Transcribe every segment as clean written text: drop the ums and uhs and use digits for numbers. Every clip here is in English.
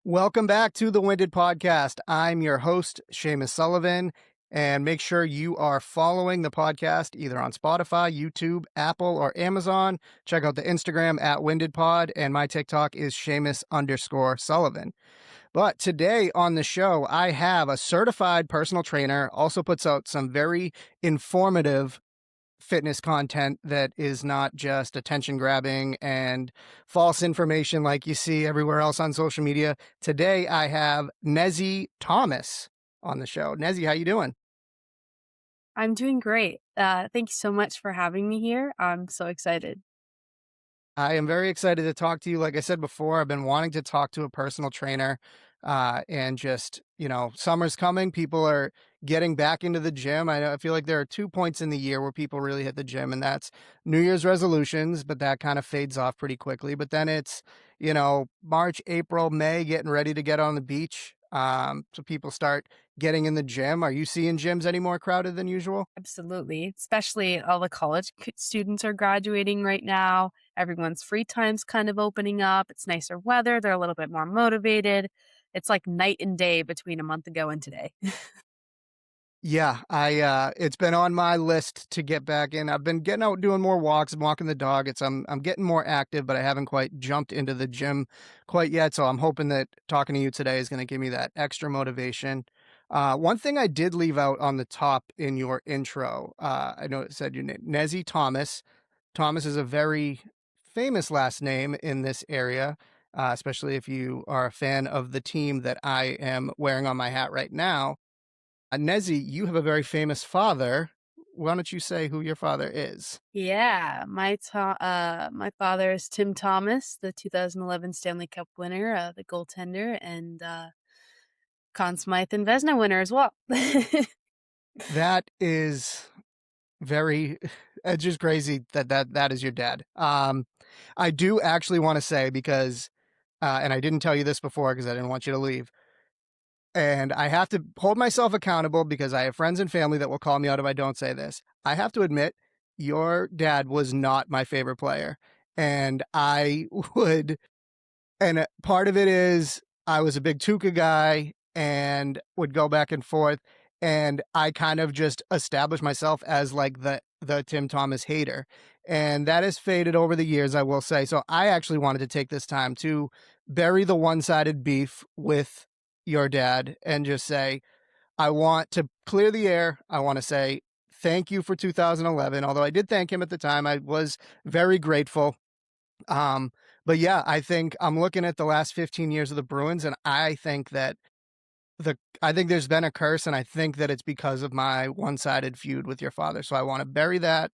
Welcome back to the Winded Podcast. I'm your host, Seamus Sullivan, and make sure you are following the podcast either on Spotify, YouTube, Apple, or Amazon. Check out the Instagram at Winded Pod, and my TikTok is Seamus_Sullivan. But today on the show, I have a certified personal trainer, also puts out some very informative fitness content that is not just attention grabbing and false information like you see everywhere else on social media. Today I have Nezzie Thomas on the show. Nezzie, how you doing? I'm doing great. Thank you so much for having me here. I'm so excited. I am very excited to talk to you. Like I said before, I've been wanting to talk to a personal trainer, and just, summer's coming. People are getting back into the gym. I feel like there are 2 points in the year where people really hit the gym, and that's New Year's resolutions, but that kind of fades off pretty quickly. But then it's, March, April, May, getting ready to get on the beach. So people start getting in the gym. Are you seeing gyms any more crowded than usual? Absolutely. Especially all the college students are graduating right now. Everyone's free time's kind of opening up. It's nicer weather. They're a little bit more motivated. It's like night and day between a month ago and today. Yeah, it's been on my list to get back in. I've been getting out doing more walks, walking the dog. I'm getting more active, but I haven't quite jumped into the gym quite yet. So I'm hoping that talking to you today is going to give me that extra motivation. One thing I did leave out on the top in your intro, I know it said your name, Nezzie Thomas. Thomas is a very famous last name in this area, especially if you are a fan of the team that I am wearing on my hat right now. Nezzie, you have a very famous father. Why don't you say who your father is? Yeah, my father is Tim Thomas, the 2011 Stanley Cup winner, the goaltender, and Conn Smythe and Vezina winner as well. That is very it's just crazy that is your dad. I do actually want to say because and I didn't tell you this before because I didn't want you to leave. And I have to hold myself accountable because I have friends and family that will call me out if I don't say this. I have to admit, your dad was not my favorite player. And I would And part of it is I was a big Tuca guy and would go back and forth, and I kind of just established myself as like the Tim Thomas hater, and that has faded over the years, I will say. So I actually wanted to take this time to bury the one-sided beef with your dad and just say, I want to clear the air. I want to say thank you for 2011. Although I did thank him at the time, I was very grateful. um, but yeah, I think I'm looking at the last 15 years of the Bruins, and I think there's been a curse, and I think that it's because of my one-sided feud with your father. So I want to bury that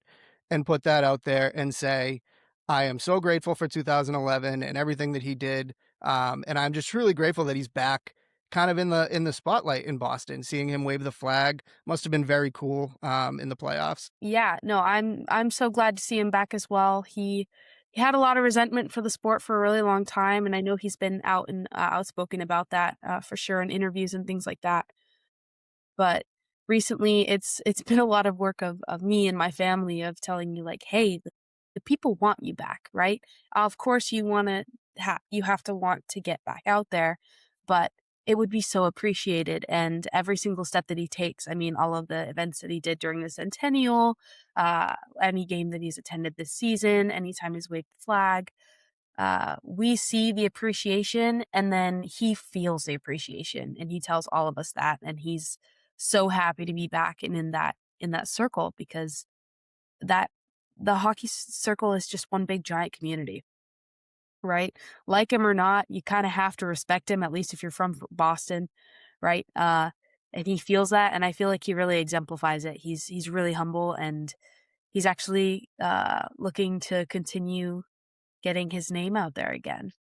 and put that out there and say I am so grateful for 2011 and everything that he did. And I'm just truly grateful that he's back kind of in the spotlight in Boston. Seeing him wave the flag must have been very cool in the playoffs. Yeah, no, I'm so glad to see him back as well. He had a lot of resentment for the sport for a really long time, and I know he's been out and outspoken about that for sure in interviews and things like that. But recently, it's been a lot of work of me and my family of telling you like, hey, the people want you back, right? Of course, you have to want to get back out there, but it would be so appreciated. And every single step that he takes, I mean, all of the events that he did during the centennial, any game that he's attended this season, anytime he's waved the flag, we see the appreciation and then he feels the appreciation and he tells all of us that. And he's so happy to be back and in that circle because that the circle is just one big giant community, right? Like him or not, you kind of have to respect him, at least if you're from Boston, right? And he feels that, and I feel like he really exemplifies it. He's really humble, and he's actually looking to continue getting his name out there again.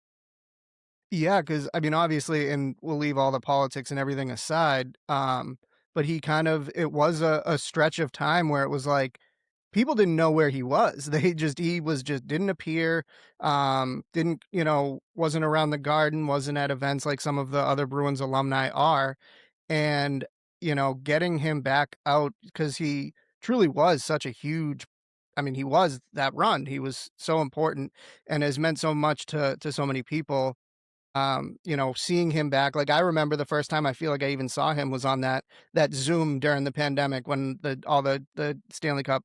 Yeah, because I mean, obviously, and we'll leave all the politics and everything aside. But it was a stretch of time where it was like people didn't know where he was. He was just didn't appear, didn't, wasn't around the Garden, wasn't at events like some of the other Bruins alumni are. And, getting him back out because he truly was such a huge, I mean, he was that run. He was so important and has meant so much to so many people. Seeing him back, like I remember the first time I feel like I even saw him was on that Zoom during the pandemic when the Stanley Cup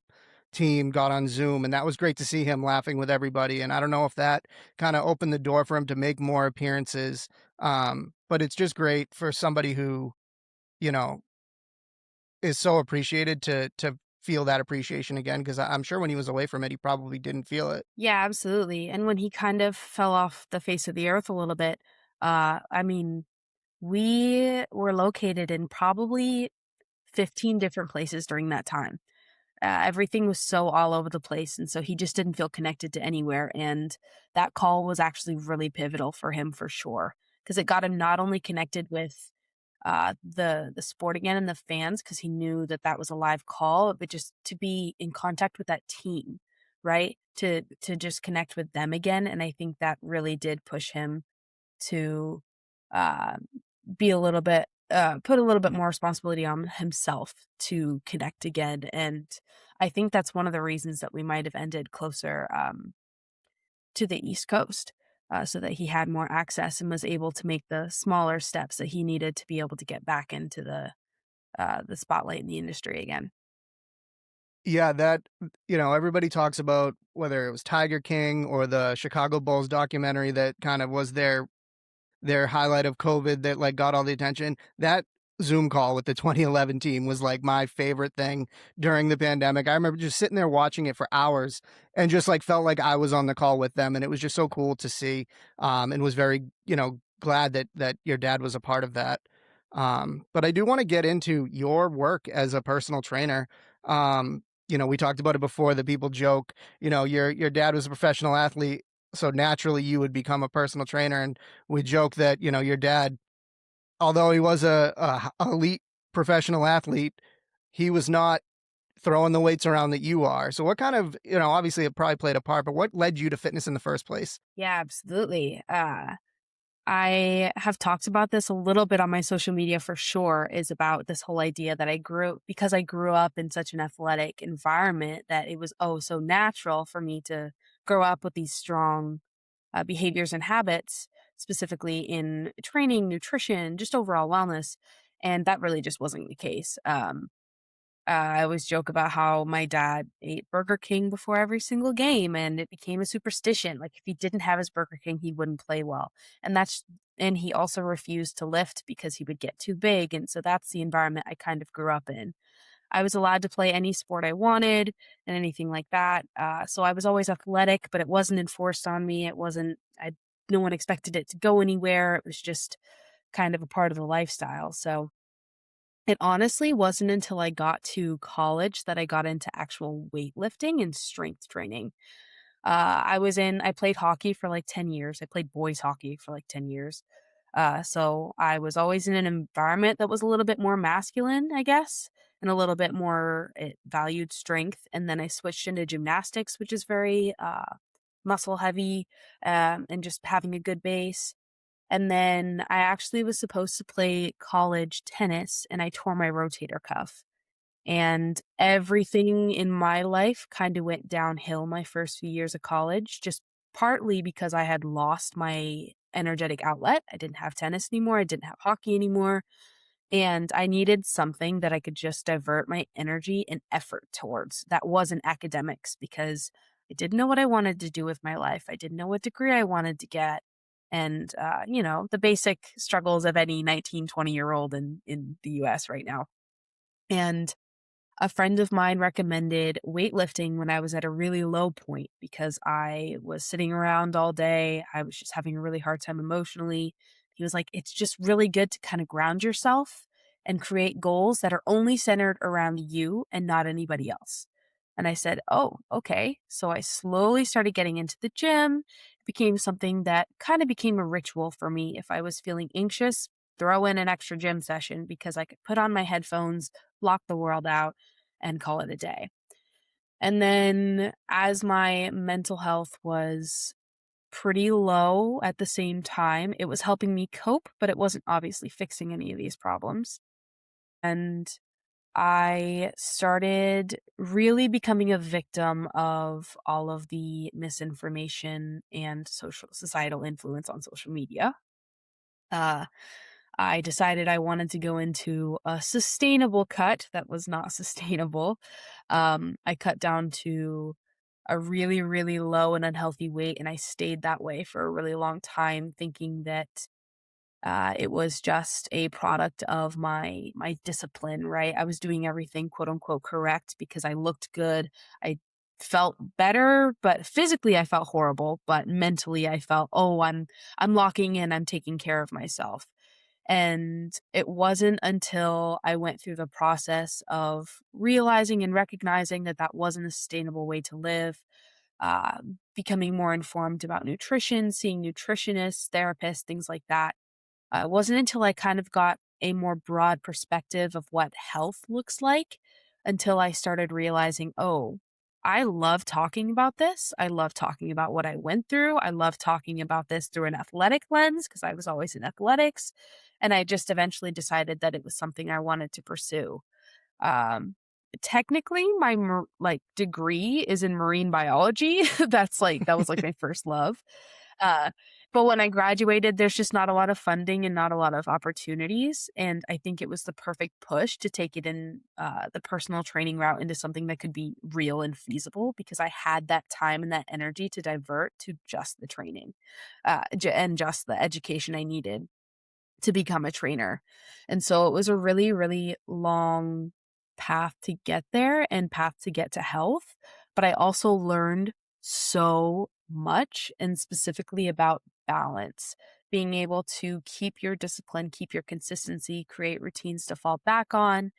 team got on Zoom, and that was great to see him laughing with everybody. And I don't know if that kind of opened the door for him to make more appearances. But it's just great for somebody who, you know, is so appreciated to feel that appreciation again, because I'm sure when he was away from it, he probably didn't feel it. Yeah, absolutely. And when he kind of fell off the face of the earth a little bit, I mean, we were located in probably 15 different places during that time. Everything was so all over the place, and so he just didn't feel connected to anywhere, and that call was actually really pivotal for him for sure, because it got him not only connected with, the sport again and the fans, because he knew that that was a live call, but just to be in contact with that team, right? To just connect with them again, and I think that really did push him to, uh, be a little bit put a little bit more responsibility on himself to connect again, and I think that's one of the reasons that we might have ended closer, to the East Coast, so that he had more access and was able to make the smaller steps that he needed to be able to get back into the spotlight in the industry again. Yeah, everybody talks about whether it was Tiger King or the Chicago Bulls documentary that kind of was their highlight of COVID that, like, got all the attention. That Zoom call with the 2011 team was, like, my favorite thing during the pandemic. I remember just sitting there watching it for hours and just, like, felt like I was on the call with them, and it was just so cool to see, and was very, glad that your dad was a part of that. But I do wanna get into your work as a personal trainer. We talked about it before, that people joke, your dad was a professional athlete, so naturally you would become a personal trainer, and we joke that, your dad, although he was a elite professional athlete, he was not throwing the weights around that you are. So what kind of, obviously it probably played a part, but what led you to fitness in the first place? Yeah, absolutely. I have talked about this a little bit on my social media for sure, is about this whole idea that I grew up in such an athletic environment that it was oh so natural for me to grow up with these strong behaviors and habits, specifically in training, nutrition, just overall wellness. And that really just wasn't the case. I always joke about how my dad ate Burger King before every single game, and it became a superstition. Like if he didn't have his Burger King, he wouldn't play well, and he also refused to lift because he would get too big, and so that's the environment I kind of grew up in. I was allowed to play any sport I wanted and anything like that. So I was always athletic, but it wasn't enforced on me. It wasn't. I No one expected it to go anywhere. It was just kind of a part of the lifestyle. So it honestly wasn't until I got to college that I got into actual weightlifting and strength training. I played hockey for like 10 years. I played boys hockey for like 10 years. So I was always in an environment that was a little bit more masculine, I guess, and a little bit more, it valued strength. And then I switched into gymnastics, which is very muscle heavy, and just having a good base. And then I actually was supposed to play college tennis and I tore my rotator cuff. And everything in my life kind of went downhill my first few years of college, just partly because I had lost my energetic outlet. I didn't have tennis anymore. I didn't have hockey anymore. And I needed something that I could just divert my energy and effort towards that wasn't academics, because I didn't know what I wanted to do with my life. I didn't know what degree I wanted to get. And, the basic struggles of any 19, 20-year old in the US right now. And a friend of mine recommended weightlifting when I was at a really low point because I was sitting around all day. I was just having a really hard time emotionally. He was like, it's just really good to kind of ground yourself and create goals that are only centered around you and not anybody else. And I said, oh, okay. So I slowly started getting into the gym. It became something that kind of became a ritual for me. If I was feeling anxious, throw in an extra gym session because I could put on my headphones, block the world out, and call it a day. And then as my mental health was pretty low at the same time, it was helping me cope, but it wasn't obviously fixing any of these problems. And I started really becoming a victim of all of the misinformation and social societal influence on social media. Uh, I decided I wanted to go into a sustainable cut that was not sustainable. I cut down to a really, really low and unhealthy weight, and I stayed that way for a really long time, thinking that it was just a product of my discipline, right? I was doing everything quote unquote correct because I looked good. I felt better, but physically I felt horrible, but mentally I felt, "Oh, I'm locking in, I'm taking care of myself." And it wasn't until I went through the process of realizing and recognizing that that wasn't a sustainable way to live, becoming more informed about nutrition, seeing nutritionists, therapists, things like that. It wasn't until I kind of got a more broad perspective of what health looks like until I started realizing, oh, I love talking about this. I love talking about what I went through. I love talking about this through an athletic lens because I was always in athletics. And I just eventually decided that it was something I wanted to pursue. Um, Technically, my degree is in marine biology. That was like my first love. Uh, but when I graduated, there's just not a lot of funding and not a lot of opportunities. And I think it was the perfect push to take it in the personal training route into something that could be real and feasible because I had that time and that energy to divert to just the training and just the education I needed to become a trainer. And so it was a really, really long path to get there and path to get to health. But I also learned so much and specifically about balance, being able to keep your discipline, keep your consistency, create routines to fall back on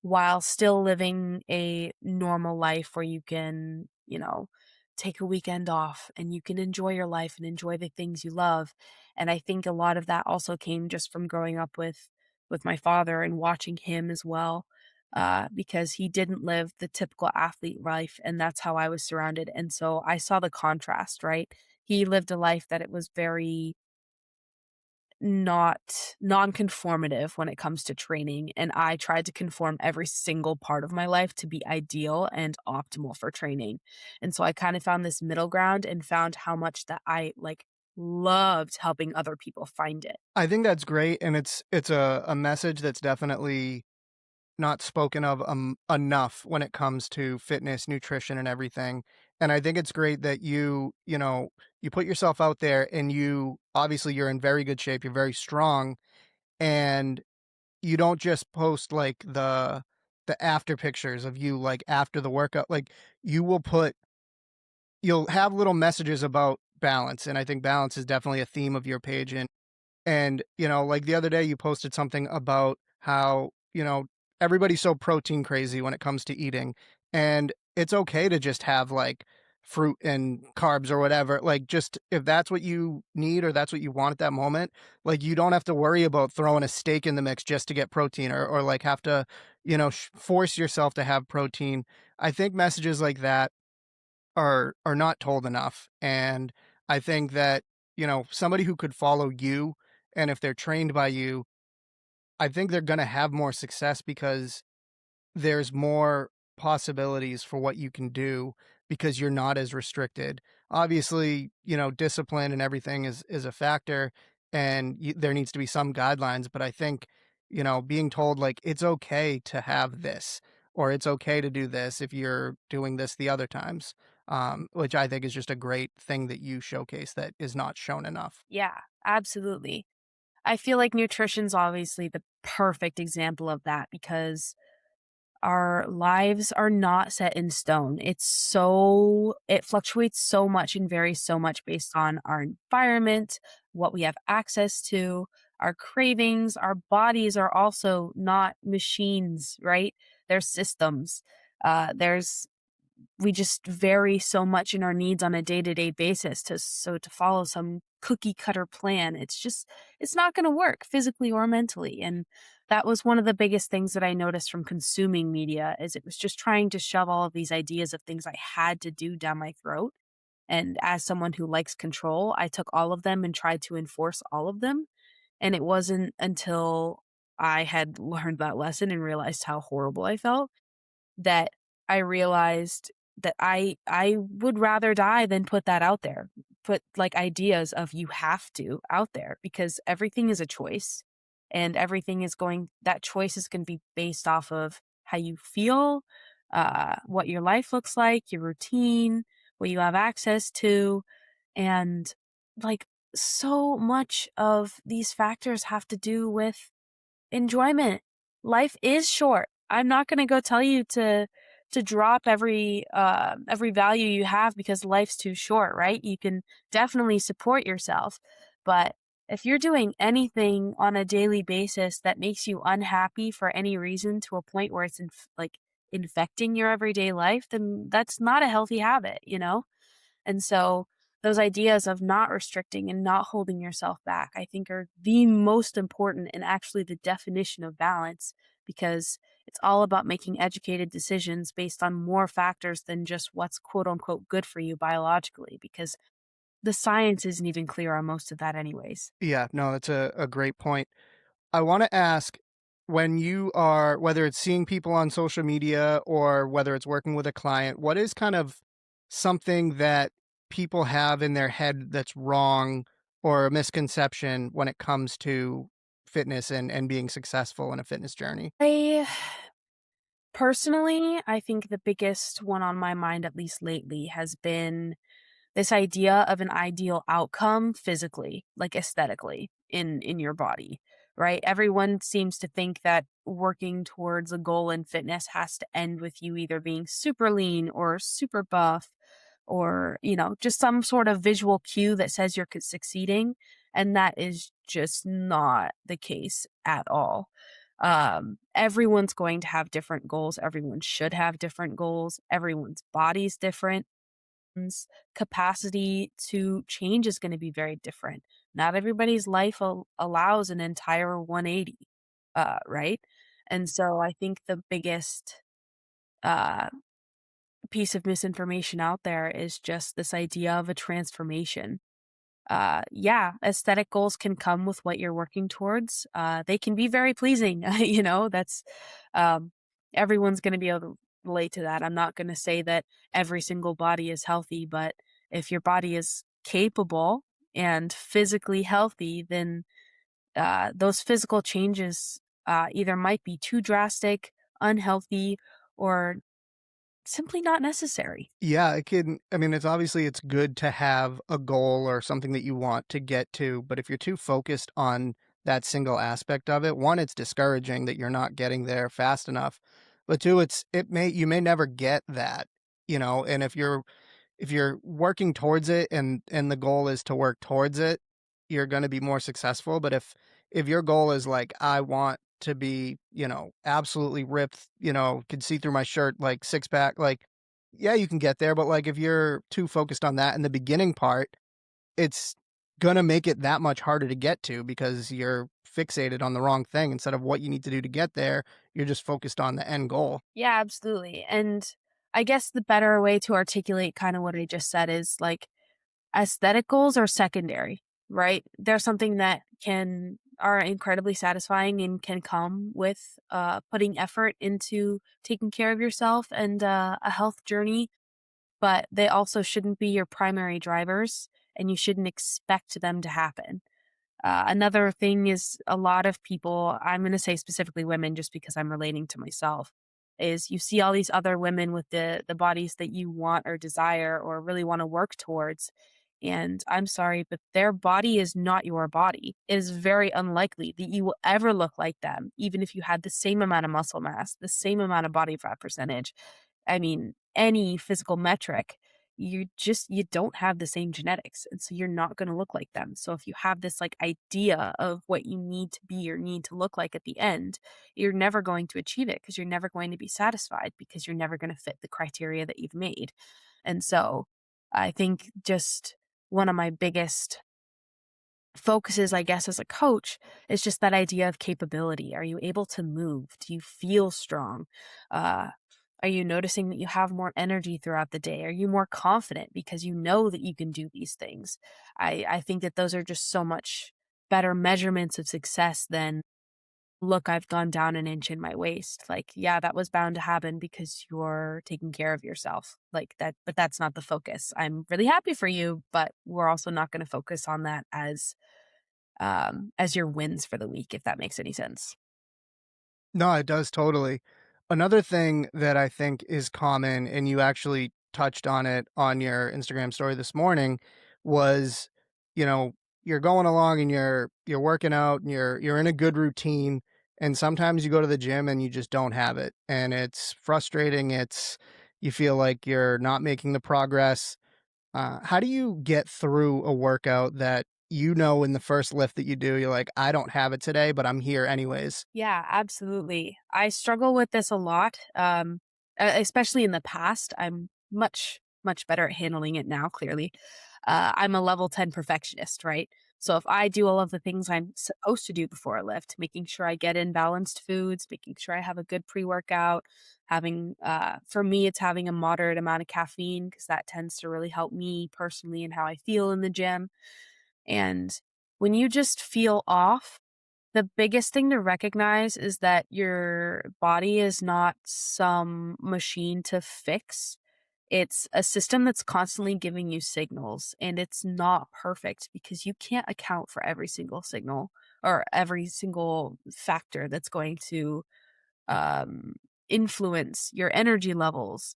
while still living a normal life where you can, take a weekend off and you can enjoy your life and enjoy the things you love. And I think a lot of that also came just from growing up with my father and watching him as well. Because he didn't live the typical athlete life, and that's how I was surrounded. And so I saw the contrast, right? He lived a life that it was very not non-conformative when it comes to training, and I tried to conform every single part of my life to be ideal and optimal for training. And so I kind of found this middle ground and found how much that I, loved helping other people find it. I think that's great, and it's a message that's definitely not spoken of enough when it comes to fitness, nutrition, and everything. And I think it's great that you put yourself out there, and you obviously you're in very good shape, you're very strong, and you don't just post like the after pictures of you like after the workout. Like you will put you'll have little messages about balance, and I think balance is definitely a theme of your page. And, like the other day you posted something about how, everybody's so protein crazy when it comes to eating. And it's okay to just have like fruit and carbs or whatever. Like, just if that's what you need or that's what you want at that moment, like, you don't have to worry about throwing a steak in the mix just to get protein or like have to, force yourself to have protein. I think messages like that are not told enough. And I think that, somebody who could follow you, and if they're trained by you, I think they're gonna have more success because there's more possibilities for what you can do because you're not as restricted. Obviously, discipline and everything is a factor, and there needs to be some guidelines. But I think, being told like it's okay to have this or it's okay to do this if you're doing this the other times, which I think is just a great thing that you showcase that is not shown enough. Yeah, absolutely. I feel like nutrition's obviously the perfect example of that because our lives are not set in stone. It fluctuates so much and varies so much based on our environment, what we have access to, our cravings. Our bodies are also not machines, right? They're systems. There's we just vary so much in our needs on a day-to-day basis to follow some cookie cutter plan, it's not going to work physically or mentally. And that was one of the biggest things that I noticed from consuming media is it was just trying to shove all of these ideas of things I had to do down my throat. And as someone who likes control, I took all of them and tried to enforce all of them. And it wasn't until I had learned that lesson and realized how horrible I felt that I realized that I would rather die than put that out there. Put, like, ideas of "you have to" out there because everything is a choice, and everything is going that choice is gonna be based off of how you feel, what your life looks like, your routine, what you have access to, and, like, so much of these factors have to do with enjoyment. Life is short. I'm not gonna go tell you to drop every value you have because life's too short, right? You can definitely support yourself, but if you're doing anything on a daily basis that makes you unhappy for any reason to a point where it's infecting your everyday life, then that's not a healthy habit, you know? And so those ideas of not restricting and not holding yourself back, I think are the most important and actually the definition of balance because it's all about making educated decisions based on more factors than just what's quote unquote good for you biologically because the science isn't even clear on most of that anyways. Yeah, no, that's a great point. I want to ask when you are, whether it's seeing people on social media or whether it's working with a client, what is kind of something that people have in their head that's wrong or a misconception when it comes to fitness and being successful in a fitness journey? I personally, I think the biggest one on my mind, at least lately, has been this idea of an ideal outcome physically, like aesthetically in your body, right? Everyone seems to think that working towards a goal in fitness has to end with you either being super lean or super buff or, just some sort of visual cue that says you're succeeding, and that is just not the case at all. Everyone's going to have different goals, everyone should have different goals, everyone's body's different, capacity to change is going to be very different. Not everybody's life allows an entire 180, right? And so I think the biggest uh, piece of misinformation out there is just this idea of a transformation. Yeah, aesthetic goals can come with what you're working towards. They can be very pleasing. That's um, everyone's going to be able to relate to that. I'm not going to say that every single body is healthy, but if your body is capable and physically healthy, then those physical changes either might be too drastic, unhealthy, or simply not necessary. Yeah, it can. I mean, it's good to have a goal or something that you want to get to, but if you're too focused on that single aspect of it, one, it's discouraging that you're not getting there fast enough. But two, you may never get that, and if you're working towards it and the goal is to work towards it, you're going to be more successful. But if your goal is like, I want to be, absolutely ripped, can see through my shirt, like six pack, like, yeah, you can get there. But like, if you're too focused on that in the beginning part, it's going to make it that much harder to get to because you're fixated on the wrong thing. Instead of what you need to do to get there, you're just focused on the end goal. Yeah, absolutely. And I guess the better way to articulate kind of what I just said is like aesthetic goals are secondary, right? They're something that are incredibly satisfying and can come with putting effort into taking care of yourself and a health journey, but they also shouldn't be your primary drivers and you shouldn't expect them to happen. Another thing is a lot of people, I'm going to say specifically women just because I'm relating to myself, is you see all these other women with the bodies that you want or desire or really want to work towards. And I'm sorry, but their body is not your body. It is very unlikely that you will ever look like them, even if you had the same amount of muscle mass, the same amount of body fat percentage. I mean, any physical metric, you don't have the same genetics, and so you're not gonna look like them. So if you have this, like, idea of what you need to be or need to look like at the end, you're never going to achieve it because 'cause you're never going to be satisfied because you're never gonna fit the criteria that you've made. And so, I think just one of my biggest focuses, I guess, as a coach is just that idea of capability. Are you able to move? Do you feel strong? Uh, are you noticing that you have more energy throughout the day? Are you more confident because you know that you can do these things? I think that those are just so much better measurements of success than look, I've gone down an inch in my waist. Like, yeah, that was bound to happen because you're taking care of yourself. Like that, but that's not the focus. I'm really happy for you, but we're also not going to focus on that as your wins for the week, if that makes any sense. No, it does totally. Another thing that I think is common, and you actually touched on it on your Instagram story this morning, was, you know, you're going along and you're working out and you're in a good routine, and sometimes you go to the gym and you just don't have it, and it's frustrating. It's you feel like you're not making the progress. How do you get through a workout that you know in the first lift that you do, you're like, I don't have it today, but I'm here anyways? Yeah, absolutely. I struggle with this a lot, especially in the past. I'm much better at handling it now, clearly. I'm a level 10 perfectionist, right? So if I do all of the things I'm supposed to do before a lift, making sure I get in balanced foods, making sure I have a good pre-workout, for me, it's having a moderate amount of caffeine because that tends to really help me personally and how I feel in the gym. And when you just feel off, the biggest thing to recognize is that your body is not some machine to fix. It's a system that's constantly giving you signals, and it's not perfect because you can't account for every single signal or every single factor that's going to um, influence your energy levels,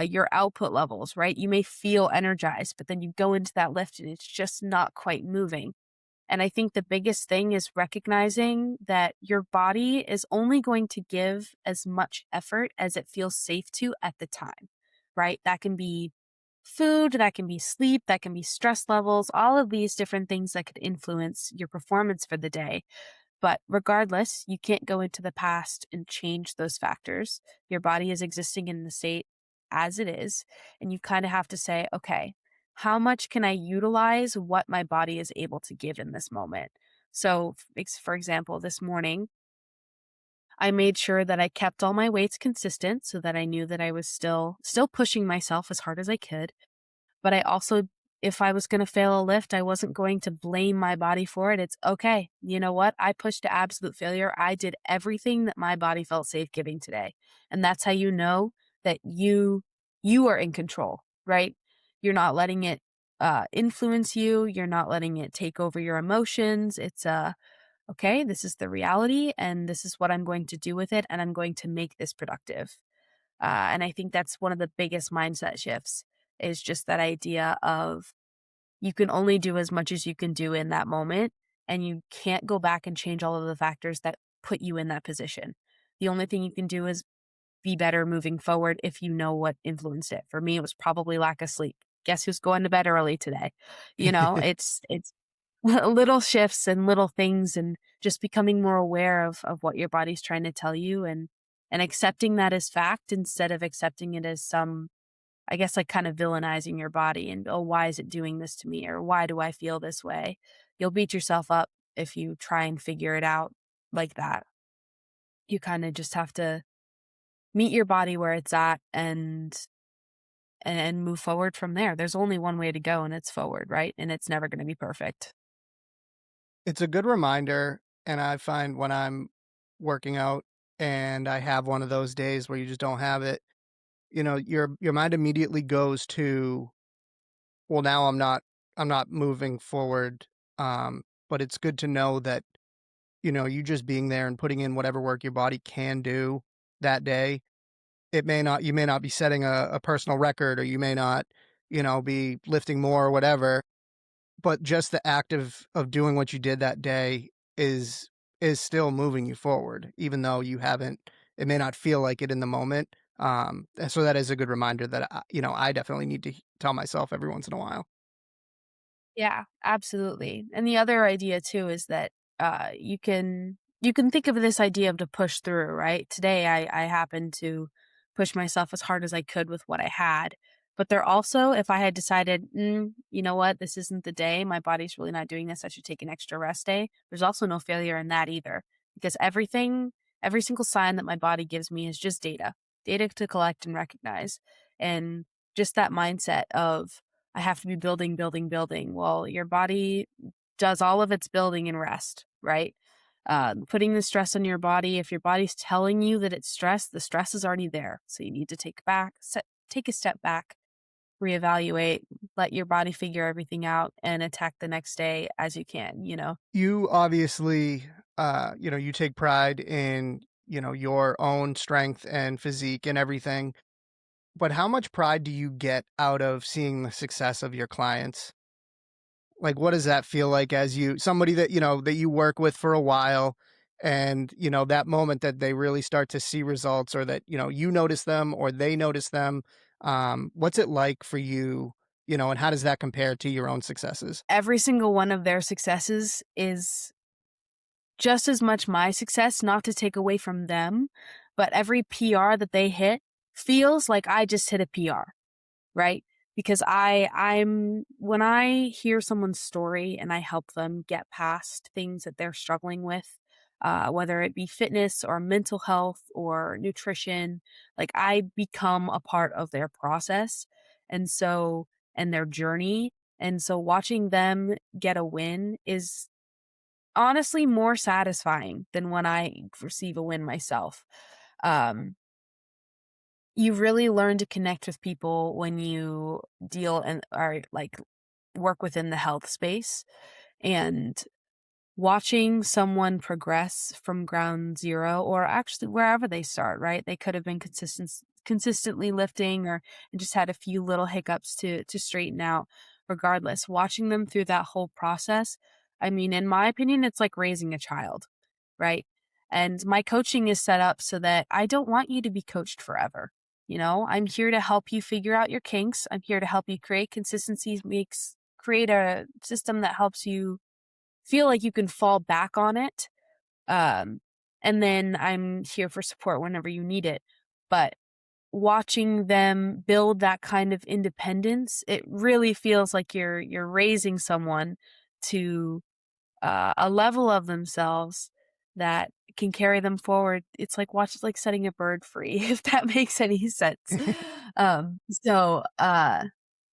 your output levels, right? You may feel energized, but then you go into that lift and it's just not quite moving. And I think the biggest thing is recognizing that your body is only going to give as much effort as it feels safe to at the time, right? That can be food, that can be sleep, that can be stress levels, all of these different things that could influence your performance for the day. But regardless, you can't go into the past and change those factors. Your body is existing in the state as it is. And you kind of have to say, okay, how much can I utilize what my body is able to give in this moment? So, for example, this morning, I made sure that I kept all my weights consistent so that I knew that I was still pushing myself as hard as I could, but I also if I was gonna fail a lift, I wasn't going to blame my body for it. It's, "Okay, you know what? I pushed to absolute failure. I did everything that my body felt safe giving today." And that's how you know that you are in control, right? You're not letting it, influence you. You're not letting it take over your emotions. It's, "Okay, this is the reality, and this is what I'm going to do with it, and I'm going to make this productive." And I think that's one of the biggest mindset shifts is just that idea of you can only do as much as you can do in that moment, and you can't go back and change all of the factors that put you in that position. The only thing you can do is be better moving forward if you know what influenced it. For me, it was probably lack of sleep. Guess who's going to bed early today? It's little shifts and little things and just becoming more aware of what your body's trying to tell you and accepting that as fact instead of accepting it as some I guess, like, kind of villainizing your body and, "Oh, why is it doing this to me?" or "Why do I feel this way?" You'll beat yourself up if you try and figure it out like that. You kinda just have to meet your body where it's at and move forward from there. There's only one way to go, and it's forward, right? And it's never gonna be perfect. It's a good reminder, and I find when I'm working out and I have one of those days where you just don't have it, your mind immediately goes to, well, now I'm not moving forward. But it's good to know that, you just being there and putting in whatever work your body can do that day, you may not be setting a personal record, or you may not, be lifting more or whatever, but just the act of doing what you did that day is still moving you forward, even though you haven't it may not feel like it in the moment. And so that is a good reminder that I definitely need to tell myself every once in a while. Yeah, absolutely. And the other idea too is that you can think of this idea of to push through, right? Today I happened to push myself as hard as I could with what I had. But there also, if I had decided, you know what, this isn't the day, my body's really not doing this, I should take an extra rest day. There's also no failure in that either. Because every single sign that my body gives me is just data to collect and recognize. And just that mindset of I have to be building, building, building. Well, your body does all of its building in rest, right? Putting the stress on your body, if your body's telling you that it's stress, the stress is already there. So you need to take a step back, reevaluate, let your body figure everything out and attack the next day as you can, you know? You obviously, you take pride in, your own strength and physique and everything, but how much pride do you get out of seeing the success of your clients? Like, what does that feel like as somebody that, that you work with for a while and, that moment that they really start to see results or that, you notice them or they notice them? What's it like for you, and how does that compare to your own successes? Every single one of their successes is just as much my success, not to take away from them, but every PR that they hit feels like I just hit a PR. Right? Because I'm when I hear someone's story and I help them get past things that they're struggling with, whether it be fitness or mental health or nutrition, like I become a part of their process. And so, and their journey. And so watching them get a win is honestly more satisfying than when I receive a win myself. Um, you really learn to connect with people when you deal and are like work within the health space, and watching someone progress from ground zero or actually wherever they start, right? They could have been consistently lifting or just had a few little hiccups to straighten out. Regardless, watching them through that whole process, I mean, in my opinion, it's like raising a child, right? And my coaching is set up so that I don't want you to be coached forever. You know, I'm here to help you figure out your kinks. I'm here to help you create consistency, create a system that helps you feel like you can fall back on it. Um, and then I'm here for support whenever you need it. But watching them build that kind of independence, it really feels like you're raising someone to a level of themselves that can carry them forward. It's like setting a bird free, if that makes any sense.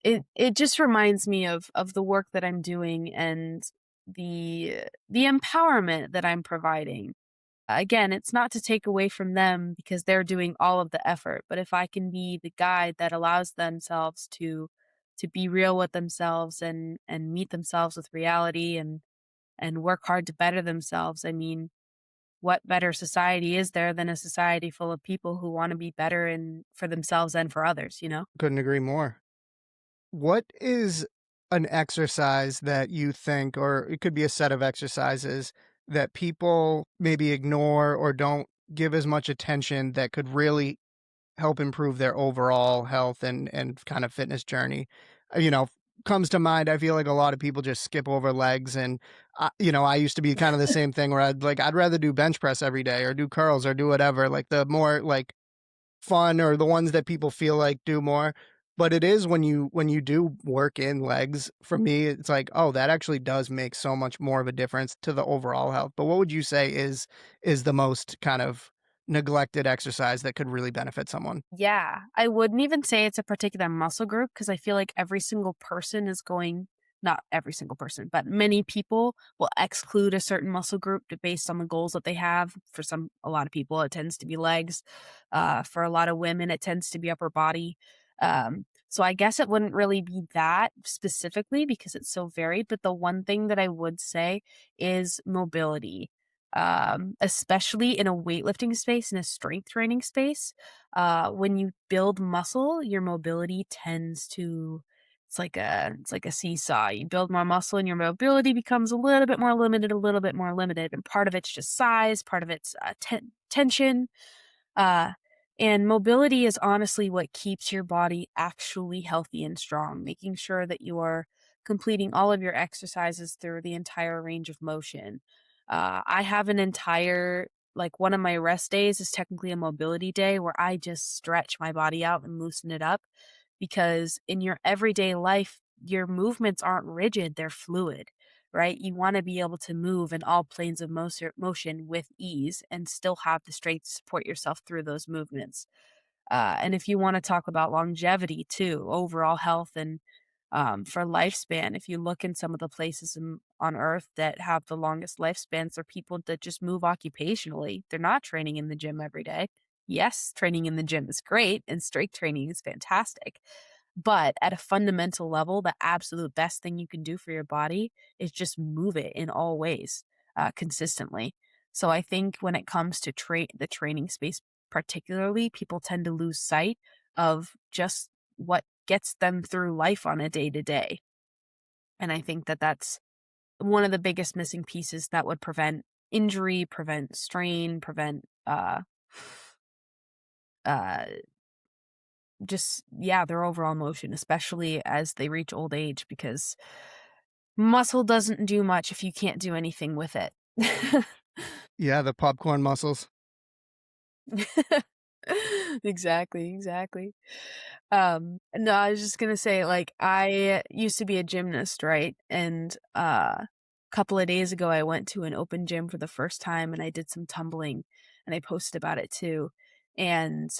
It just reminds me of the work that I'm doing and the empowerment that I'm providing. Again, it's not to take away from them because they're doing all of the effort, but if I can be the guide that allows themselves to be real with themselves and meet themselves with reality and work hard to better themselves. I mean, what better society is there than a society full of people who want to be better and for themselves and for others, you know? Couldn't agree more. What is an exercise that you think, or it could be a set of exercises that people maybe ignore or don't give as much attention that could really help improve their overall health and kind of fitness journey? Comes to mind, I feel like a lot of people just skip over legs and I used to be kind of the same thing where I'd rather do bench press every day or do curls or do whatever, like the more like fun or the ones that people feel like do more. But it is when you do work in legs, for me, it's like, oh, that actually does make so much more of a difference to the overall health. But what would you say is the most kind of neglected exercise that could really benefit someone? Yeah, I wouldn't even say it's a particular muscle group because I feel like every single person is going, not every single person, but many people will exclude a certain muscle group based on the goals that they have. For a lot of people, it tends to be legs. For a lot of women, it tends to be upper body. So I guess it wouldn't really be that specifically because it's so varied. But the one thing that I would say is mobility, especially in a weightlifting space, in a strength training space. When you build muscle, your mobility tends to it's like a seesaw. You build more muscle and your mobility becomes a little bit more limited, a little bit more limited. And part of it's just size, part of it's tension. Uh, and mobility is honestly what keeps your body actually healthy and strong, making sure that you are completing all of your exercises through the entire range of motion. I have an entire, like, one of my rest days is technically a mobility day where I just stretch my body out and loosen it up because in your everyday life, your movements aren't rigid, they're fluid, right? You want to be able to move in all planes of motion with ease and still have the strength to support yourself through those movements. And if you want to talk about longevity too, overall health and for lifespan, if you look in some of the places on earth that have the longest lifespans are people that just move occupationally. They're not training in the gym every day. Yes, training in the gym is great and strength training is fantastic. But at a fundamental level, the absolute best thing you can do for your body is just move it in all ways consistently. So I think when it comes to the training space, particularly, people tend to lose sight of just what gets them through life on a day to day. And I think that that's one of the biggest missing pieces that would prevent injury, prevent strain, prevent uh, just, yeah, their overall motion, especially as they reach old age, because muscle doesn't do much if you can't do anything with it. Yeah, the popcorn muscles. Exactly, exactly. No, I was just gonna say, like, I used to be a gymnast, right? And a couple of days ago, I went to an open gym for the first time and I did some tumbling and I posted about it too. And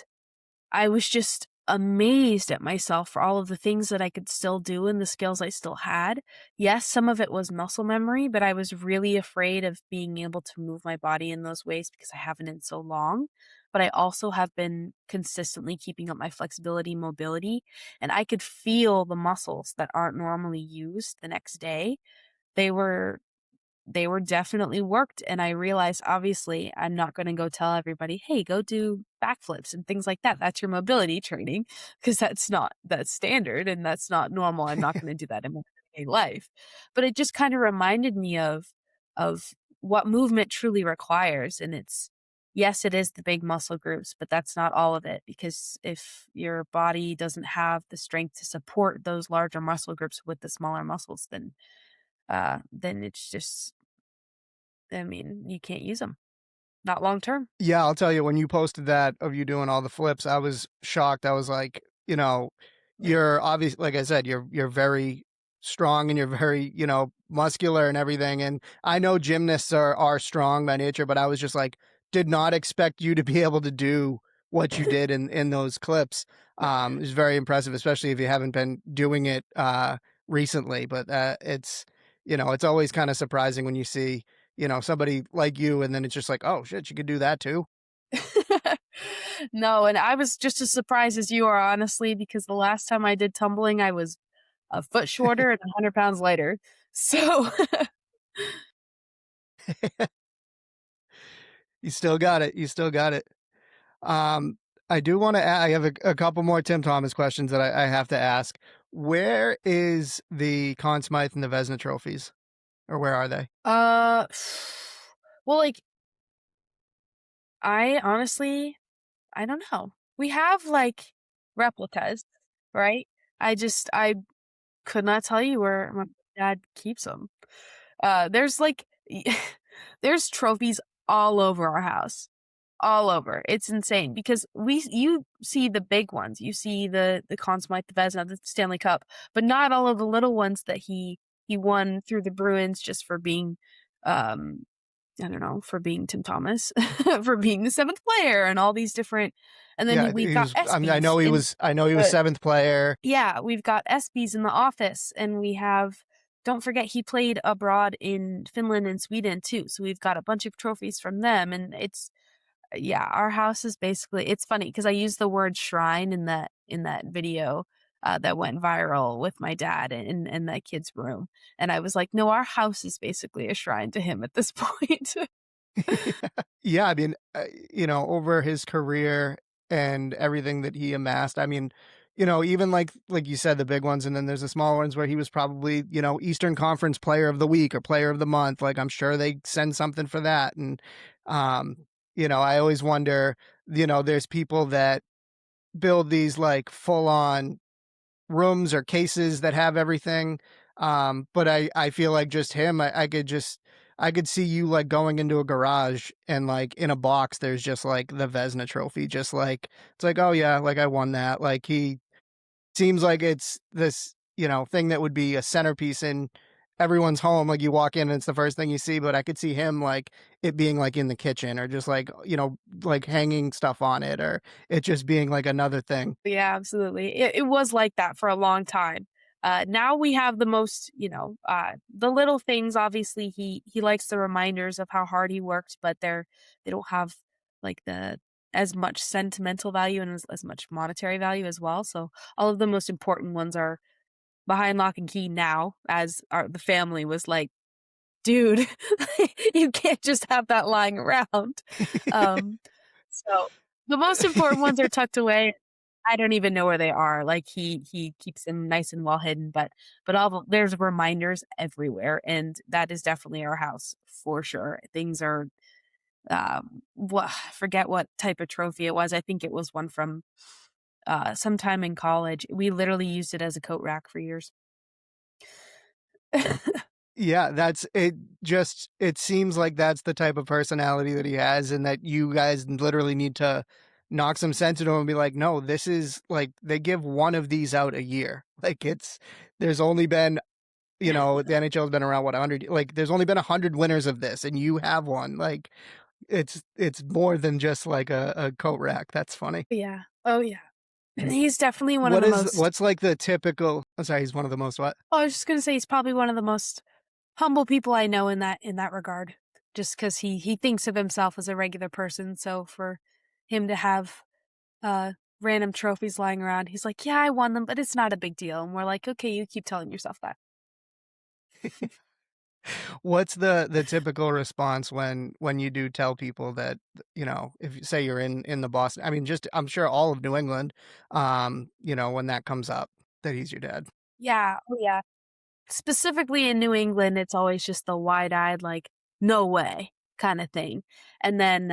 I was just amazed at myself for all of the things that I could still do and the skills I still had. Yes, some of it was muscle memory, but I was really afraid of being able to move my body in those ways because I haven't in so long. But I also have been consistently keeping up my flexibility, mobility, and I could feel the muscles that aren't normally used the next day. They were they were definitely worked, and I realized, obviously, I'm not gonna go tell everybody, "Hey, go do backflips and things like that. That's your mobility training," because that's standard and that's not normal. I'm not gonna do that in my everyday life. But it just kinda reminded me of what movement truly requires, and it's yes, it is the big muscle groups, but that's not all of it, because if your body doesn't have the strength to support those larger muscle groups with the smaller muscles, then it's just I mean, you can't use them. Not long term. Yeah, I'll tell you, when you posted that of you doing all the flips, I was shocked. I was like, you're obvious, like I said, you're very strong and you're very, muscular and everything. And I know gymnasts are strong by nature, but I was just like, did not expect you to be able to do what you did in those clips. It's very impressive, especially if you haven't been doing it recently. But it's always kind of surprising when you see somebody like you, and then it's just like, "Oh, shit, you could do that too?" No, and I was just as surprised as you are, honestly, because the last time I did tumbling, I was a foot shorter and 100 pounds lighter. So You still got it, you still got it. Um, I do wanna I have a couple more Tim Thomas questions that I have to ask. Where is the Conn Smythe and the Vezina trophies, or where are they? Uh, well, like, I honestly I don't know. We have, like, replicas, right? I could not tell you where my dad keeps them. There's, like there's trophies all over our house, all over. It's insane because you see the big ones. You see the Conn Smythe, the Vezina, the Stanley Cup, but not all of the little ones that he won through the Bruins just for being, um, I don't know, for being Tim Thomas, for being the 7th player and all these different and then Yeah, we've he got was I mean, ESPYs in I know he was 7th player. yeah, we've got ESPYs in the office, and we have don't forget he played abroad in Finland and Sweden too, so we've got a bunch of trophies from them, and it's yeah, our house is basically it's funny because I used the word shrine in that video, that went viral with my dad in that kid's room, and I was like, "No, our house is basically a shrine to him at this point." Yeah, I mean, over his career and everything that he amassed, I mean, even like you said, the big ones, and then there's the small ones where he was probably, Eastern Conference Player of the Week or Player of the Month. Like, I'm sure they send something for that. And, um, I always wonder, there's people that build these like full on rooms or cases that have everything. But I feel like just him, I could see you like going into a garage and like in a box there's just like the Vesna trophy, just like it's like, oh yeah, like I won that. Like he seems like it's this, thing that would be a centerpiece in everyone's home. Like you walk in and it's the first thing you see, but I could see him like it being like in the kitchen or just like, like hanging stuff on it or it just being like another thing. Yeah, absolutely. It was like that for a long time. Now we have the most, the little things. Obviously, he likes the reminders of how hard he worked, but they don't have like the as much sentimental value and as much monetary value as well. So all of the most important ones are behind lock and key now, as the family was like, dude, you can't just have that lying around. Um, so the most important ones are tucked away. I don't even know where they are. Like he keeps them nice and well hidden, but there's reminders everywhere, and that is definitely our house for sure. Things are what forget what type of trophy it was. I think it was one from sometime in college. We literally used it as a coat rack for years. Yeah, that's it. Just it seems like that's the type of personality that he has, and that you guys literally need to knock some sense into him and be like, no, this is like they give one of these out a year. Like there's only been, the NHL's been around what 100, like there's only been 100 winners of this, and you have one. Like it's more than just like a coat rack. That's funny. Yeah. Oh yeah. He's definitely one of the most. What's like the typical? I'm sorry, he's one of the most what? Oh, I was just gonna say he's probably one of the most humble people I know in that regard. Just because he thinks of himself as a regular person, so for him to have uh random trophies lying around, he's like, "Yeah, I won them, but it's not a big deal." And we're like, "Okay, you keep telling yourself that." What's the typical response when you do tell people that, if you say you're in the Boston, I mean, just I'm sure all of New England, when that comes up that he's your dad. Yeah. Oh yeah. Specifically in New England, it's always just the wide-eyed, like, "No way," kinda thing, and then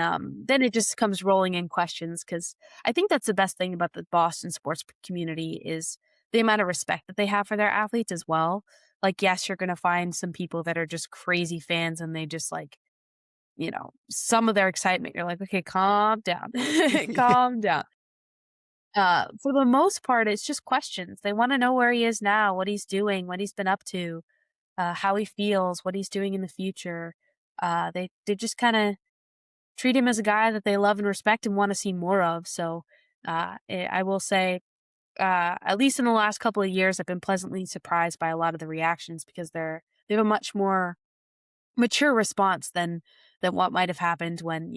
it just comes rolling in questions. Because I think that's the best thing about the Boston sports community is the amount of respect that they have for their athletes as well. Like, yes, you're gonna find some people that are just crazy fans, and they just, like, some of their excitement, you're like, "Okay, calm down. Yeah. Calm down." For the most part, it's just questions. They wanna know where he is now, what he's doing, what he's been up to, how he feels, what he's doing in the future. They just kind of treat him as a guy that they love and respect and want to see more of. So I will say, at least in the last couple of years, I've been pleasantly surprised by a lot of the reactions because they have a much more mature response than what might have happened when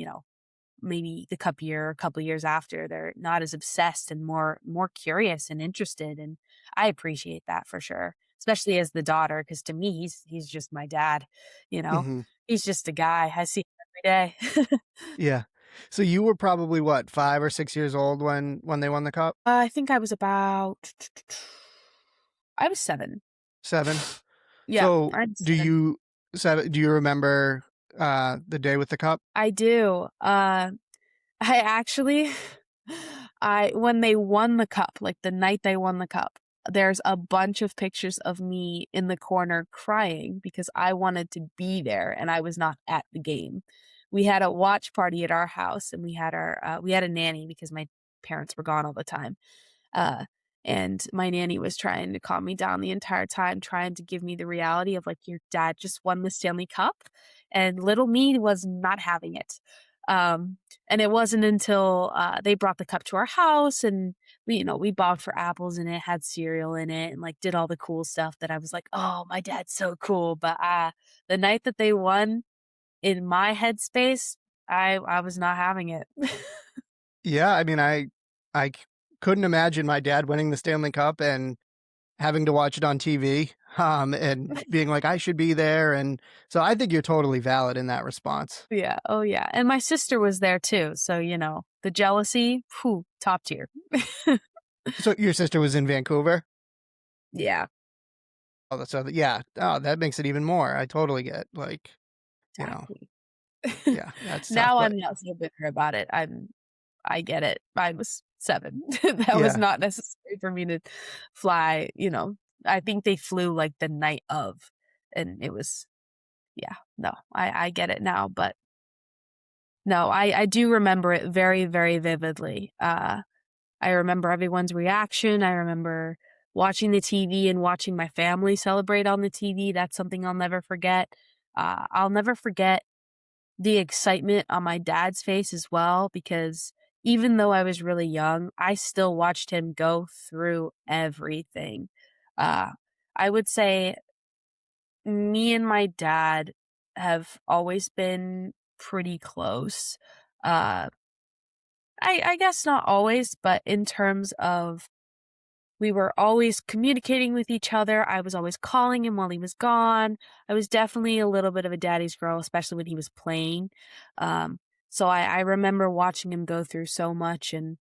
maybe the cup year or a couple years after. They're not as obsessed and more curious and interested, and I appreciate that for sure, especially as the daughter, because to me he's just my dad, you know Hmm. he's just a guy I see every day. Yeah. So you were probably what, 5 or 6 years old when they won the cup? I think I was 7. 7. Yeah, So I'm 7. do you remember the day with the cup? I do. I actually I when they won the cup, like, the night they won the cup, there's a bunch of pictures of me in the corner crying because I wanted to be there and I was not at the game. We had a watch party at our house, and we had a nanny because my parents were gone all the time. Uh, and my nanny was trying to calm me down the entire time, trying to give me the reality of, like, "Your dad just won the Stanley Cup," and little me was not having it. And it wasn't until, they brought the cup to our house, and we bobbed for apples, and it had cereal in it and, like, did all the cool stuff that I was like, "Oh, my dad's so cool," but, the night that they won, in my headspace, I was not having it. Yeah, I mean, couldn't imagine my dad winning the Stanley Cup and having to watch it on TV, and being like, "I should be there," and so I think you're totally valid in that response. Yeah, oh, yeah, and my sister was there too, so, the jealousy, whew, top tier. So your sister was in Vancouver? Yeah, Yeah. Oh, that makes it even more. I totally get, like, you know, exactly. yeah, that's tough, Now but I'm not so bitter about it. I get it. I was 7. That was yeah. not necessary for me to fly, I think they flew, like, the night of, and it was yeah, no, I get it now, but no, I do remember it very, very vividly. I remember everyone's reaction. I remember watching the TV and watching my family celebrate on the TV. That's something I'll never forget. I'll never forget the excitement on my dad's face as well, because even though I was really young, I still watched him go through everything. I would say me and my dad have always been pretty close. Uh, I guess not always, but in terms of we were always communicating with each other. I was always calling him while he was gone. I was definitely a little bit of a daddy's girl, especially when he was playing. Um, so I remember watching him go through so much and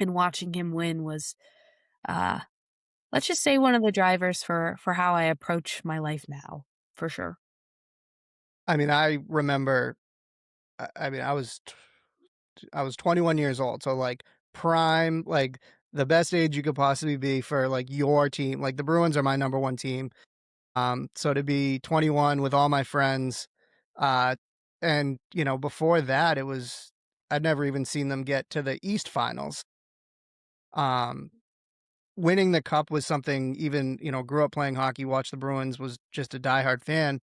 watching him win was uh let's just say one of the drivers for how I approach my life now, for sure. I mean, I remember. I mean, I was 21 years old, so like prime, like the best age you could possibly be for like your team. Like the Bruins are my number one team. So to be 21 with all my friends, uh, and before that, I'd never even seen them get to the East Finals. Um, Winning the cup was something. Even grew up playing hockey, watched the Bruins, was just a diehard fan.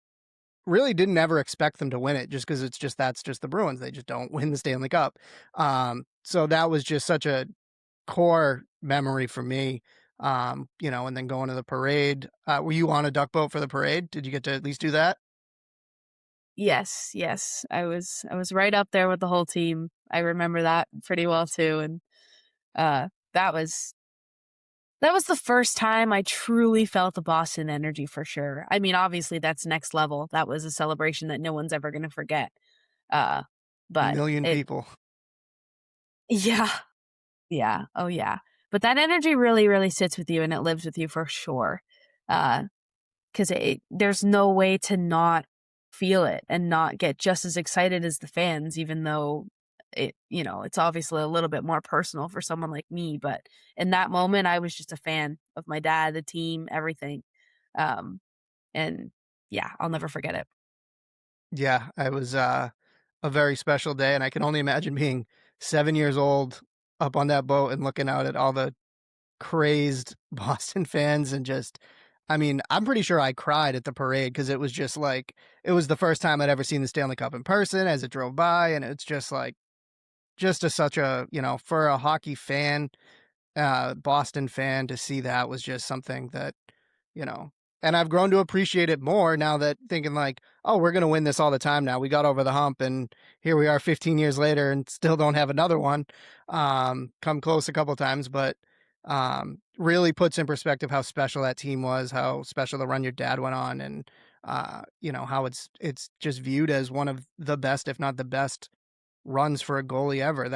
Really didn't ever expect them to win it just because that's just the Bruins. They just don't win the Stanley Cup. So that was just such a core memory for me. And then going to the parade. Were you on a duck boat for the parade? Did you get to at least do that? Yes, yes. I was right up there with the whole team. I remember that pretty well too, and, uh, that was that was the first time I truly felt the Boston energy for sure. I mean, obviously, that's next level. That was a celebration that no one's ever gonna forget. Uh, but Million it people. Yeah, yeah, oh, yeah. But that energy really, really sits with you, and it lives with you for sure. Uh 'Cause there's no way to not feel it and not get just as excited as the fans, even though it's obviously a little bit more personal for someone like me, but in that moment, I was just a fan of my dad, the team, everything. Um, and yeah, I'll never forget it. Yeah, it was a very special day, and I can only imagine being 7 years old up on that boat and looking out at all the crazed Boston fans and just. I mean, I'm pretty sure I cried at the parade because it was just like it was the first time I'd ever seen the Stanley Cup in person as it drove by, and it's just like just a such a for a hockey fan, Boston fan, to see that was just something that, you know and I've grown to appreciate it more now, that thinking like, "Oh, we're gonna win this all the time now. We got over the hump, and here we are 15 years later and still don't have another one." Come close a couple times, but, really puts in perspective how special that team was, how special the run your dad went on, and, how it's just viewed as one of the best, if not the best runs for a goalie ever.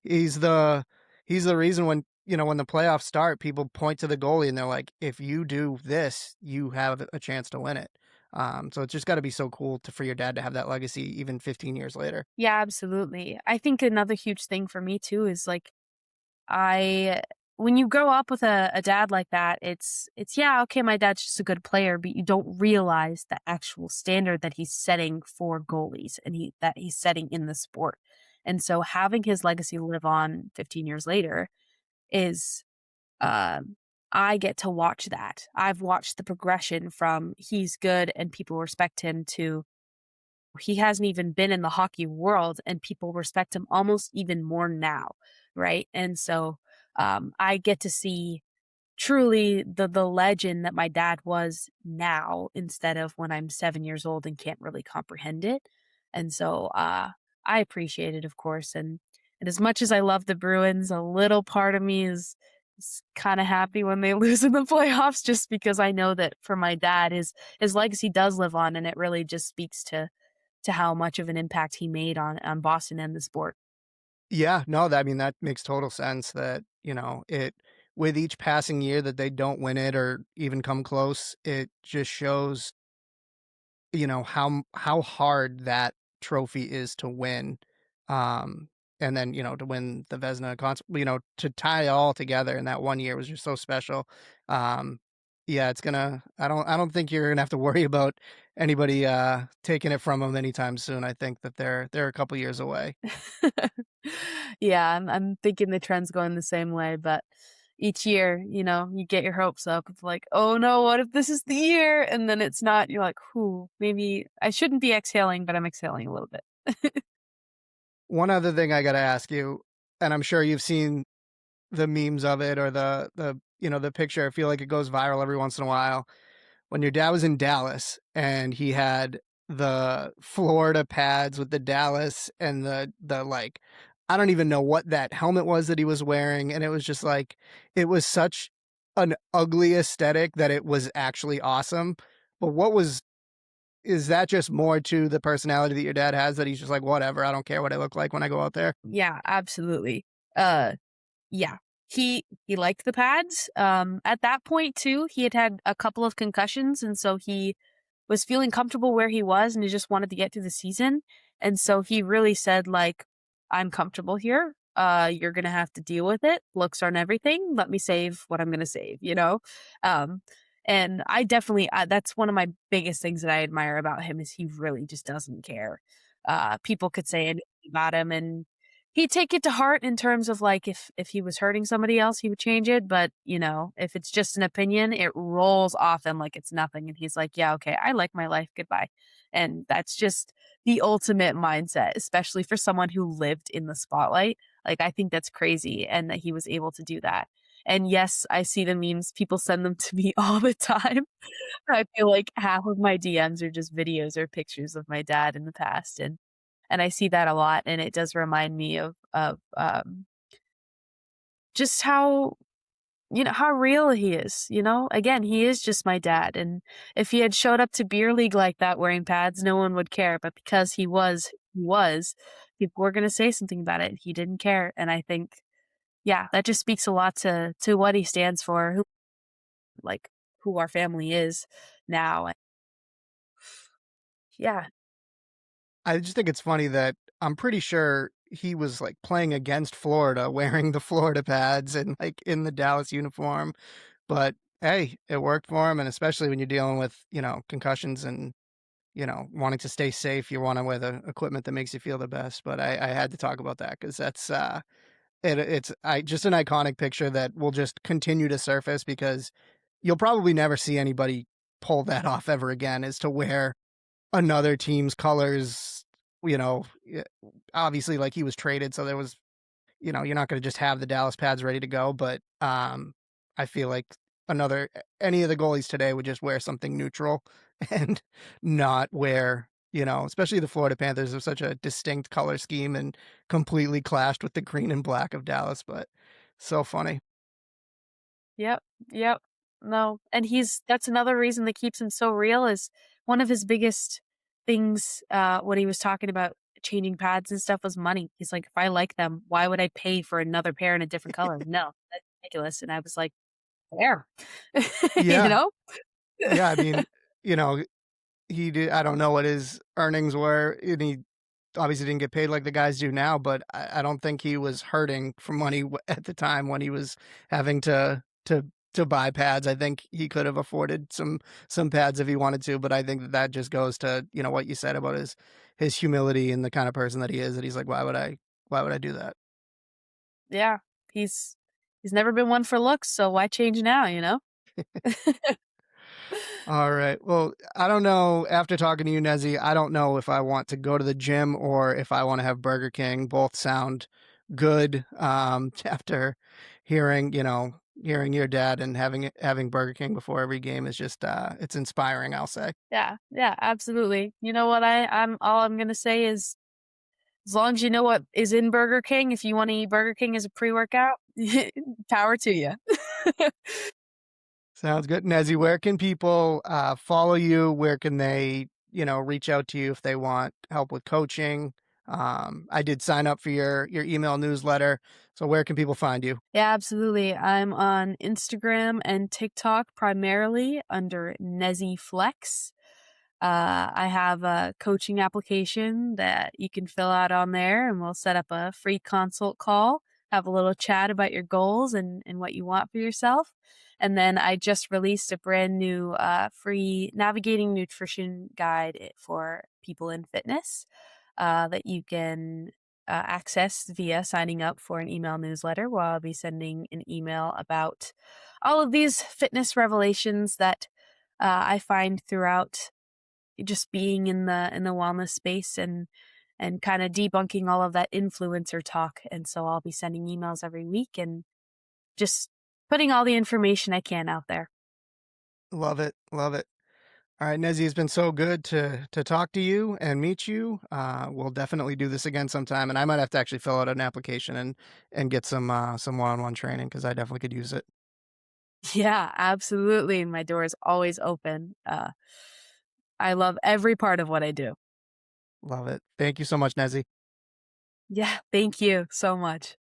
He's the he's the reason when when the playoffs start, people point to the goalie and they're like, if you do this, you have a chance to win it. So it's just got to be so cool for your dad to have that legacy even 15 years later. Yeah, absolutely. I think another huge thing for me too is like I when you grow up with a dad like that, it's yeah, okay, my dad's just a good player, but you don't realize the actual standard that he's setting for goalies and he's setting in the sport. And so having his legacy live on 15 years later is I get to watch that. I've watched the progression from he's good and people respect him to he hasn't even been in the hockey world and people respect him almost even more now, right? And so I get to see truly the legend that my dad was now instead of when I'm 7 years old and can't really comprehend it. And so, I appreciate it, of course, and as much as I love the Bruins, a little part of me is kinda happy when they lose in the playoffs just because I know that for my dad, his legacy does live on, and it really just speaks to how much of an impact he made on Boston and the sport. Yeah, no, I mean, that makes total sense that, it with each passing year that they don't win it or even come close, it just shows how hard that trophy is to win, um, and then, to win the Vezina to tie it all together in that one year was just so special. Um, yeah, it's gonna I don't think you're gonna have to worry about anybody, taking it from them anytime soon. I think that they're a couple years away. Yeah, I'm thinking the trend's going the same way, but each year, you get your hopes up. It's like, "Oh no, what if this is the year?" And then it's not. You're like, "Whew, maybe I shouldn't be exhaling, but I'm exhaling a little bit." One other thing I gotta ask you, and I'm sure you've seen the memes of it or the the picture. I feel like it goes viral every once in a while when your dad was in Dallas and he had the Florida pads with the Dallas and the like I don't even know what that helmet was that he was wearing, and it was just like it was such an ugly aesthetic that it was actually awesome. But what was is that just more to the personality that your dad has that he's just like, whatever, I don't care what I look like when I go out there? Yeah, absolutely. Uh, yeah. He liked the pads. At that point too, he had had a couple of concussions, and so he was feeling comfortable where he was, and he just wanted to get through the season. And so he really said, like, "I'm comfortable here. You're gonna have to deal with it. Looks aren't everything. Let me save what I'm gonna save." Um, and I definitely that's one of my biggest things that I admire about him is he really just doesn't care. People could say anything about him, and he'd take it to heart in terms of like if he was hurting somebody else, he would change it. But if it's just an opinion, it rolls off him like it's nothing. And he's like, yeah, okay, I like my life. Goodbye. And that's just the ultimate mindset, especially for someone who lived in the spotlight. Like I think that's crazy and that he was able to do that. And yes, I see the memes. People send them to me all the time. I feel like half of my DMs are just videos or pictures of my dad in the past, and I see that a lot, and it does remind me of just how real he is. Again, he is just my dad, and if he had showed up to beer league like that wearing pads, no one would care, but because he was, people were gonna say something about it. He didn't care, and I think, yeah, that just speaks a lot to what he stands for, like, who our family is now. Yeah. I just think it's funny that I'm pretty sure he was like playing against Florida wearing the Florida pads and like in the Dallas uniform. But hey, it worked for him. And especially when you're dealing with, concussions and, wanting to stay safe, you want to wear the equipment that makes you feel the best. But I had to talk about that because that's it's just an iconic picture that will just continue to surface because you'll probably never see anybody pull that off ever again is to wear another team's colors, yeah, obviously, like, he was traded, so there was you're not gonna just have the Dallas pads ready to go, but, I feel like any of the goalies today would just wear something neutral and not wear especially the Florida Panthers have such a distinct color scheme and completely clashed with the green and black of Dallas, but so funny. Yep, yep. No, and that's another reason that keeps him so real is one of his biggest things, when he was talking about changing pads and stuff was money. He's like, "If I like them, why would I pay for another pair in a different color? No, that's ridiculous." And I was like, "Fair." You Yeah, know? yeah, I mean, you know, he did I don't know what his earnings were, and he obviously didn't get paid like the guys do now, but I don't think he was hurting for money at the time when he was having to buy pads. I think he could have afforded some pads if he wanted to, but I think that just goes to what you said about his humility and the kind of person that he is. That he's like, why would I do that? Yeah, he's he's never been one for looks, so why change now? All right. Well, I don't know. After talking to you, Nezzy, I don't know if I want to go to the gym or if I want to have Burger King. Both sound good. After hearing your dad and having Burger King before every game is just it's inspiring. I'll say. Yeah, yeah, absolutely. You know what I'm all I'm gonna say is as long as you know what is in Burger King, if you wanna eat Burger King as a pre-workout, power to you. Sounds good, Nezzy. Where can people follow you? Where can they reach out to you if they want help with coaching? I did sign up for your email newsletter. So where can people find you? Yeah, absolutely. I'm on Instagram and TikTok primarily under Nezzie Flex. I have a coaching application that you can fill out on there, and we'll set up a free consult call, have a little chat about your goals and what you want for yourself. And then I just released a brand new free navigating nutrition guide for people in fitness that you can access via signing up for an email newsletter, where I'll be sending an email about all of these fitness revelations that I find throughout just being in the wellness space and kind of debunking all of that influencer talk. And so I'll be sending emails every week and just putting all the information I can out there. Love it. Love it. All right, Nezzy, it's been so good to talk to you and meet you. We'll definitely do this again sometime, and I might have to actually fill out an application and get some one-on-one training because I definitely could use it. Yeah, absolutely. My door is always open. I love every part of what I do. Love it. Thank you so much, Nezzy. Yeah, thank you so much.